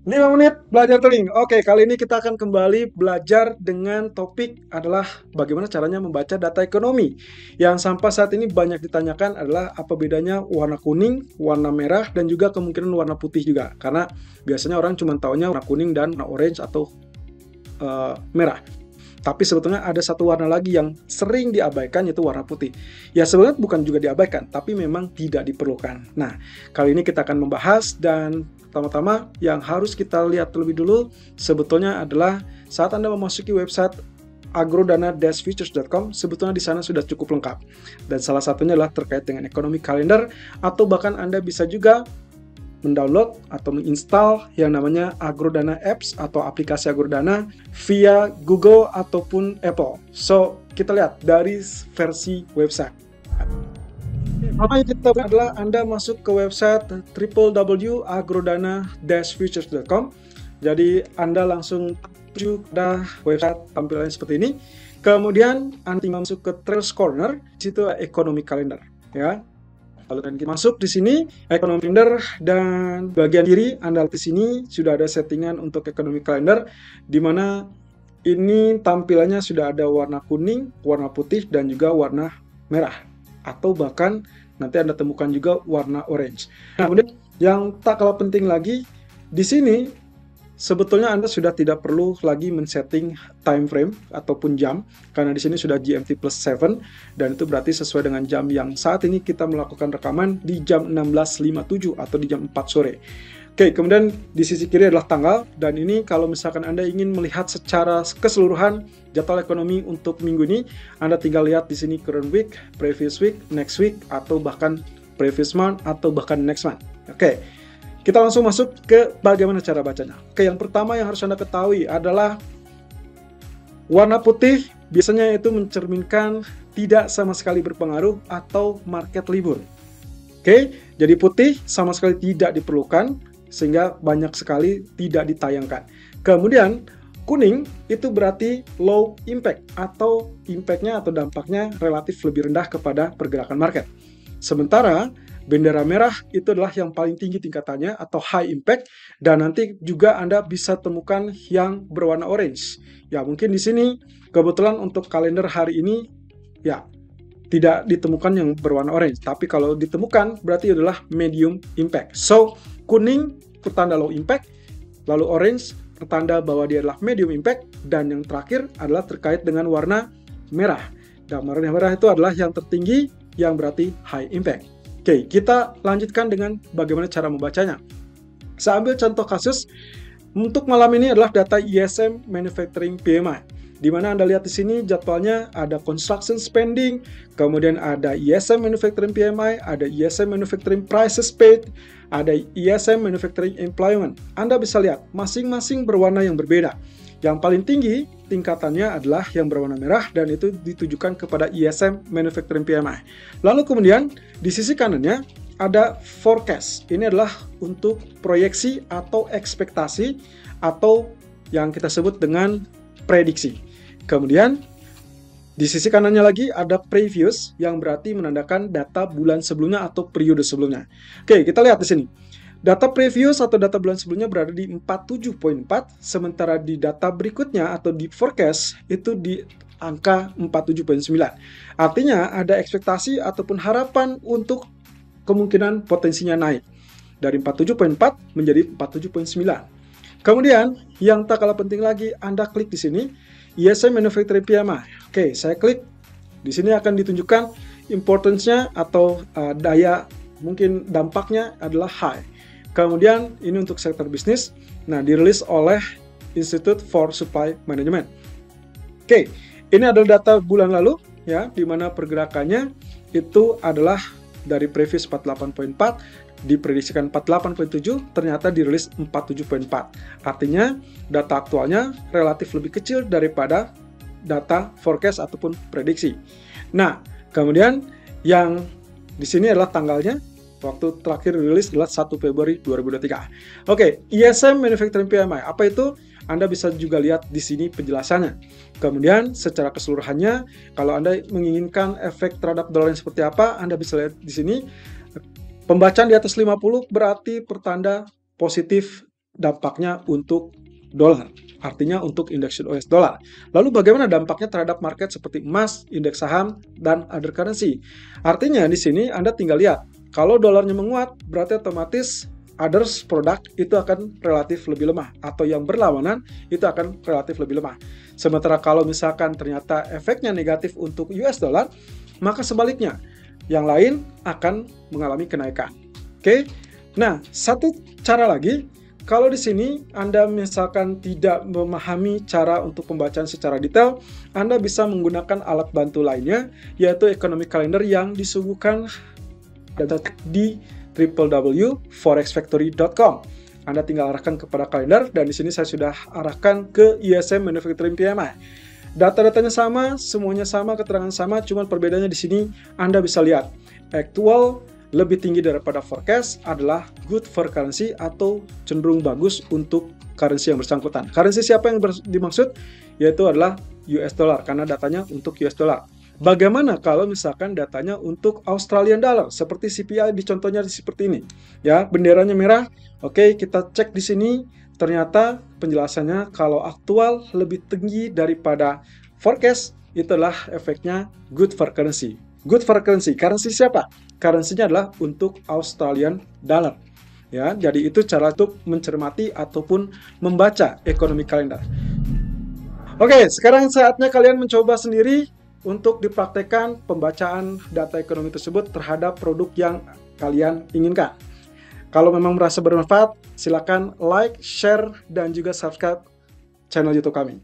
5 menit belajar trading. Oke, kali ini kita akan kembali belajar dengan topik adalah bagaimana caranya membaca data ekonomi. Yang sampai saat ini banyak ditanyakan adalah apa bedanya warna kuning, warna merah, dan juga kemungkinan warna putih juga. Karena biasanya orang cuma taunya warna kuning dan warna orange atau merah. Tapi sebetulnya ada satu warna lagi yang sering diabaikan, yaitu warna putih. Ya sebenarnya bukan juga diabaikan, tapi memang tidak diperlukan. Nah, kali ini kita akan membahas, dan pertama-tama yang harus kita lihat terlebih dulu sebetulnya adalah saat Anda memasuki website agrodana-futures.com, sebetulnya di sana sudah cukup lengkap. Dan salah satunya adalah terkait dengan economic calendar, atau bahkan Anda bisa juga mendownload atau menginstal yang namanya Agrodana Apps atau aplikasi Agrodana via Google ataupun Apple. So, kita lihat dari versi website. Pertama yang kita buat adalah Anda masuk ke website www.agrodana-futures.com. Jadi Anda langsung menuju ke website tampilannya seperti ini. Kemudian Anda tinggal masuk ke Trails Corner, situ Economic Calendar, ya. Lalu dan kita masuk di sini Economic Calendar, dan bagian kiri Anda lihat di sini sudah ada settingan untuk Economic Calendar, di mana ini tampilannya sudah ada warna kuning, warna putih, dan juga warna merah, atau bahkan nanti Anda temukan juga warna orange. Nah, kemudian yang tak kalah penting lagi di sini, sebetulnya Anda sudah tidak perlu lagi men-setting time frame ataupun jam, karena di sini sudah GMT plus 7, dan itu berarti sesuai dengan jam yang saat ini kita melakukan rekaman di jam 16.57 atau di jam 4 sore. Oke, kemudian di sisi kiri adalah tanggal, dan ini kalau misalkan Anda ingin melihat secara keseluruhan jadwal ekonomi untuk minggu ini, Anda tinggal lihat di sini current week, previous week, next week, atau bahkan previous month, atau bahkan next month. Oke. Kita langsung masuk ke bagaimana cara bacanya. Oke, yang pertama yang harus Anda ketahui adalah warna putih biasanya itu mencerminkan tidak sama sekali berpengaruh atau market libur. Oke, jadi putih sama sekali tidak diperlukan, sehingga banyak sekali tidak ditayangkan. Kemudian kuning itu berarti low impact, atau impactnya atau dampaknya relatif lebih rendah kepada pergerakan market. Sementara bendera merah itu adalah yang paling tinggi tingkatannya atau high impact, dan nanti juga Anda bisa temukan yang berwarna orange. Ya, mungkin di sini kebetulan untuk kalender hari ini ya tidak ditemukan yang berwarna orange, tapi kalau ditemukan berarti adalah medium impact. So, kuning pertanda low impact, lalu orange pertanda bahwa dia adalah medium impact, dan yang terakhir adalah terkait dengan warna merah. Dan warna merah itu adalah yang tertinggi, yang berarti high impact. Oke, kita lanjutkan dengan bagaimana cara membacanya. Saya ambil contoh kasus untuk malam ini adalah data ISM Manufacturing PMI, di mana Anda lihat di sini jadwalnya ada construction spending, kemudian ada ISM Manufacturing PMI, ada ISM Manufacturing Prices Paid, ada ISM Manufacturing Employment. Anda bisa lihat masing-masing berwarna yang berbeda. Yang paling tinggi tingkatannya adalah yang berwarna merah, dan itu ditujukan kepada ISM Manufacturing PMI. Lalu kemudian di sisi kanannya ada forecast. Ini adalah untuk proyeksi atau ekspektasi, atau yang kita sebut dengan prediksi. Kemudian di sisi kanannya lagi ada previous, yang berarti menandakan data bulan sebelumnya atau periode sebelumnya. Oke, kita lihat di sini. Data previous atau data bulan sebelumnya berada di 47.4, sementara di data berikutnya atau di forecast itu di angka 47.9. Artinya ada ekspektasi ataupun harapan untuk kemungkinan potensinya naik dari 47.4 menjadi 47.9. Kemudian yang tak kalah penting lagi, Anda klik di sini ISM Manufacturing PMI. Oke, saya klik. Di sini akan ditunjukkan importance-nya atau daya, mungkin dampaknya adalah high. Kemudian ini untuk sektor bisnis. Nah, dirilis oleh Institute for Supply Management. Oke, ini adalah data bulan lalu ya, di mana pergerakannya itu adalah dari previous 48.4 diprediksikan 48.7, ternyata dirilis 47.4. Artinya data aktualnya relatif lebih kecil daripada data forecast ataupun prediksi. Nah, kemudian yang di sini adalah tanggalnya. Waktu terakhir rilis adalah 1 Februari 2023. Oke, ISM Manufacturing PMI. Apa itu? Anda bisa juga lihat di sini penjelasannya. Kemudian secara keseluruhannya, kalau Anda menginginkan efek terhadap dolar yang seperti apa, Anda bisa lihat di sini. Pembacaan di atas 50 berarti pertanda positif dampaknya untuk dolar, artinya untuk indeks US dollar. Lalu bagaimana dampaknya terhadap market seperti emas, indeks saham, dan other currency? Artinya di sini Anda tinggal lihat, kalau dolarnya menguat, berarti otomatis others produk itu akan relatif lebih lemah, atau yang berlawanan itu akan relatif lebih lemah. Sementara kalau misalkan ternyata efeknya negatif untuk US dollar, maka sebaliknya, yang lain akan mengalami kenaikan. Oke? Nah, satu cara lagi, kalau di sini Anda misalkan tidak memahami cara untuk pembacaan secara detail, Anda bisa menggunakan alat bantu lainnya, yaitu economic calendar yang disuguhkan di www.forexfactory.com. Anda tinggal arahkan kepada kalender, dan di sini saya sudah arahkan ke ISM Manufacturing PMI. Data-datanya sama, semuanya sama, keterangan sama, cuman perbedaannya di sini Anda bisa lihat actual lebih tinggi daripada forecast adalah good for currency atau cenderung bagus untuk currency yang bersangkutan. Currency siapa yang dimaksud? Yaitu adalah US dollar, karena datanya untuk US dollar. Bagaimana kalau misalkan datanya untuk Australian dollar, seperti CPI di contohnya seperti ini, ya, benderanya merah. Oke, kita cek di sini, ternyata penjelasannya kalau aktual lebih tinggi daripada forecast, itulah efeknya good for currency. Good for currency, currency siapa? Currency-nya adalah untuk Australian dollar. Ya, jadi itu cara untuk mencermati ataupun membaca ekonomi kalender. Oke, sekarang saatnya kalian mencoba sendiri untuk dipraktekkan pembacaan data ekonomi tersebut terhadap produk yang kalian inginkan. Kalau memang merasa bermanfaat, silakan like, share, dan juga subscribe channel YouTube kami.